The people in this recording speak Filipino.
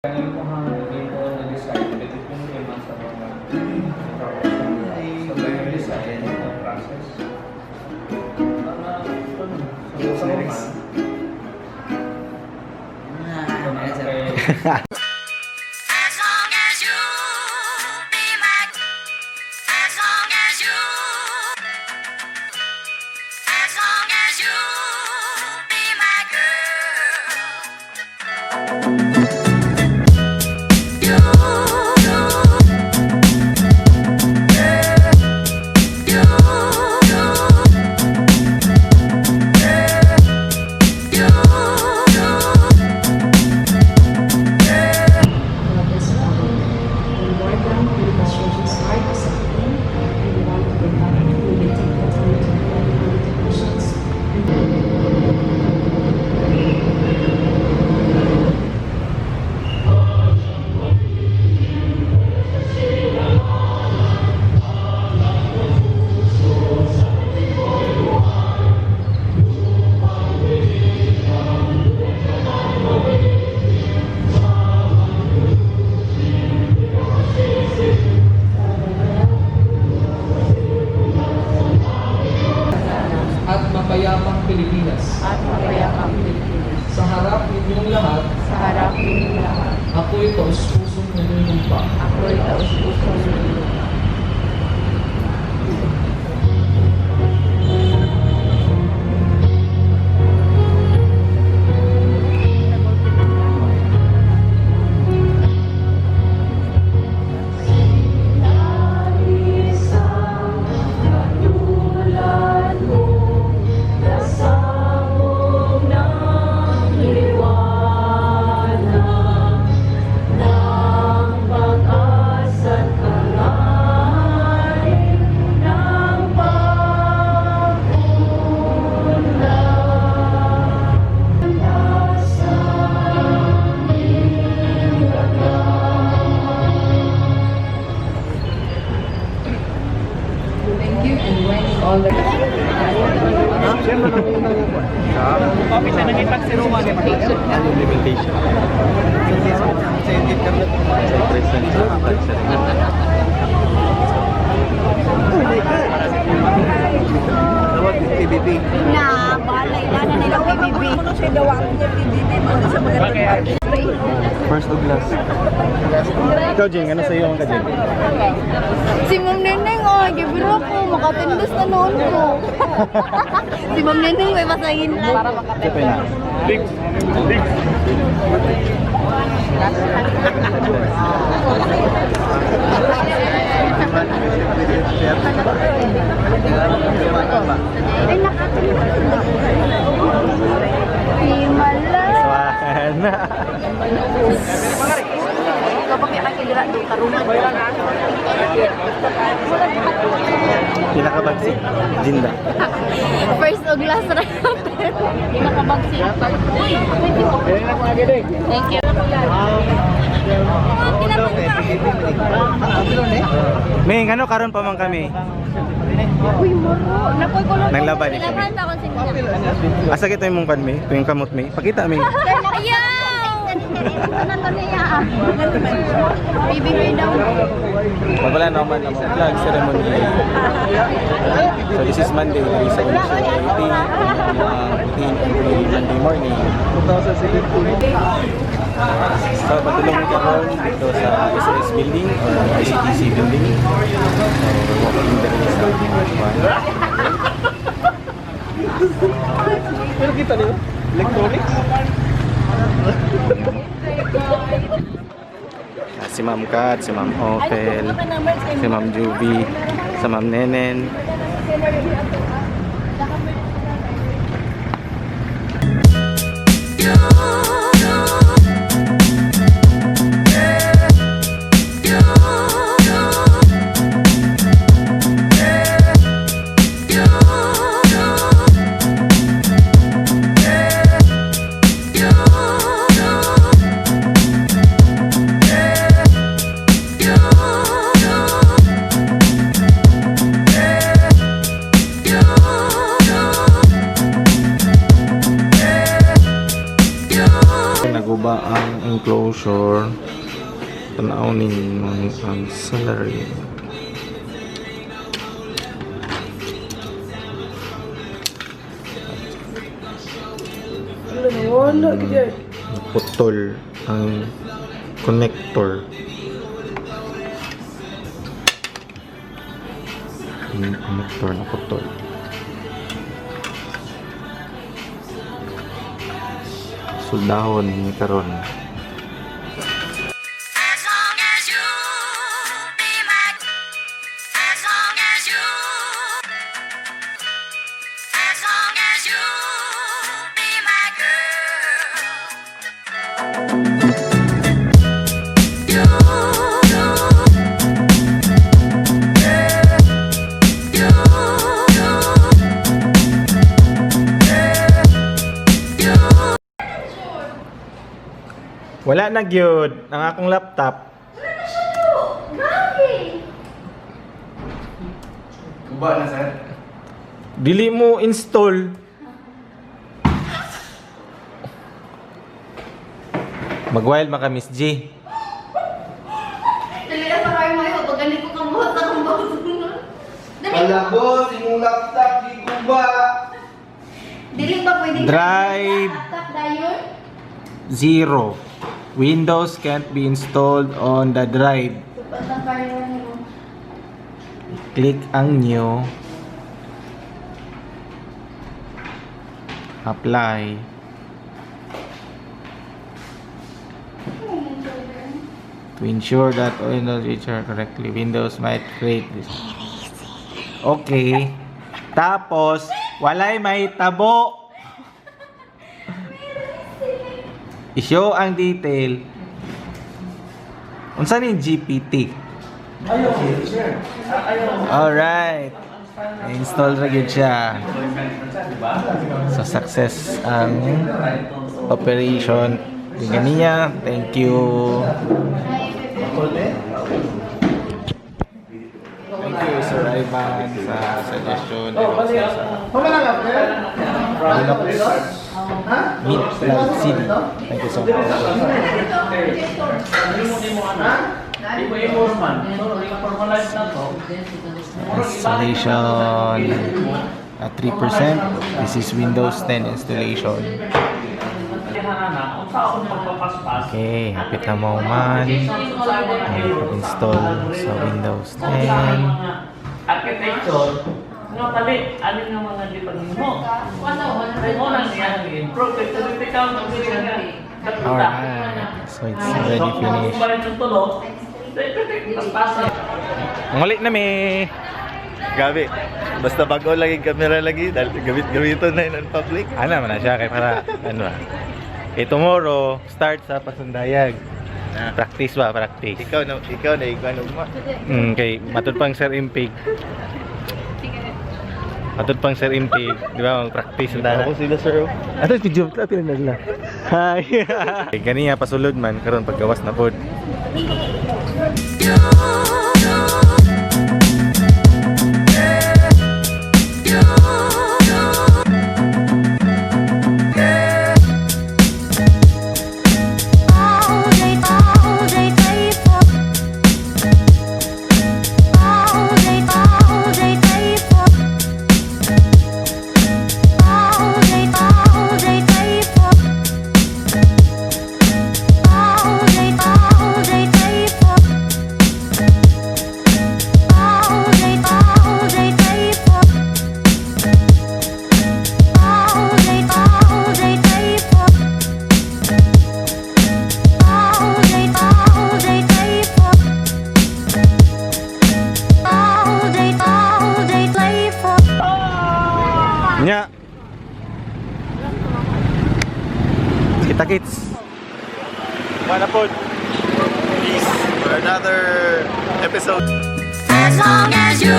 Ngayon ko hindi ko na-decide, pwede ko nyo sa mga sa yung design ng process. Sa lyrics. Mapayapang Pilipinas. At mapayapang Pilipinas. Sa harap ninyong lahat, Sa harap ninyong lahat. ako'y taus-pusong nanunumpa. Ako'y taus-pusong nanunumpa. Office na naging si Roman. Implementation. Sa internet. Sa present. Tawag yung PBB. Na, balay na nila PBB. Ano siya daw ang PBB? First of glass. Ikaw, Jing, ano sa'yo ang ka-Jing? Si Ma'am Neneng, oh, gibiro ko, makatindos na noon ko. Si Ma'am Neneng, may masahin lang. Para Siya na. Big. Big. Ay, nakatindos. Himala. Swana. Kapag may kakilira doon, karungan ko. Pinakabagsik. Jinda. First o glass round. Pinakabagsik. Thank you. Ming, ano karon pa man kami? Uy, moro. Napoy ko lang. Naglaban ni kami. Naglaban pa akong sinila. Asa kita yung mong pan, May? Yung kamot, May? Pakita, May. Ayaw! Ano to niya? Baby hair daw. Wala naman ang flag ceremony. So this is Monday, there is a initial meeting Monday morning. So patulong ka ron dito sa SS building or ICTC building. So we're walking there sa Pero kita niyo, electronics. Si Ma'am Kat, si Ma'am Ophel, si Ma'am Juby, si Ma'am Nenen. Naguba ang enclosure. tanawin ang salary. Putol ang connector. Yung connector na putol. Soldahon ni karon. As long as you be my, as long as you, as long as you be my girl. You, Wala na gyud ang akong laptop. Kuba na, sir. Dili mo install. Mag-wild maka Miss G. Dali na sa kayo mo ito. Pag ganito kang buhat na kang buhat. Palabos, imong laptop, di kuba. Dili ba pwede Drive. laptop dayon? 0. Windows can't be installed on the drive. Supat ang kayo mo. Click ang new. Apply. To ensure that Windows feature correctly, Windows might create this. Okay. Tapos, walay may tabo. I-show ang detail. Unsa ni GPT? Alright. Install ra gyud siya. So success ang operation. Ganiya. Thank you. Thank you Sir Ivan sa suggestion. Meet Live CD. Thank you so much. Installation at 3%. This is Windows 10 installation. Okay, hapit na mo man. Install sa Windows 10. Architecture, nga pali, alin nga mga department mo. Ay mo lang niya, improve, ikaw, magsirin nga. Alright, so it's already finished. Ngulit na me. Gabi. Basta bago lagi camera lagi, dahil gamit-gamiton na yun on public. Ano man na siya kay para ano ba. Tomorrow start sa Pasundayag. Practice ba, practice. Ikaw na mo. Kay matud pang Sir Impig. Matud pang Sir Impig, di ba mag-practice na. Ako sila, sir. Ato video natin nila. Hi. Kaniya pasulod man karon paggawas na pod. Nya. Kita kits. Mana pod. Peace for another episode. As long as you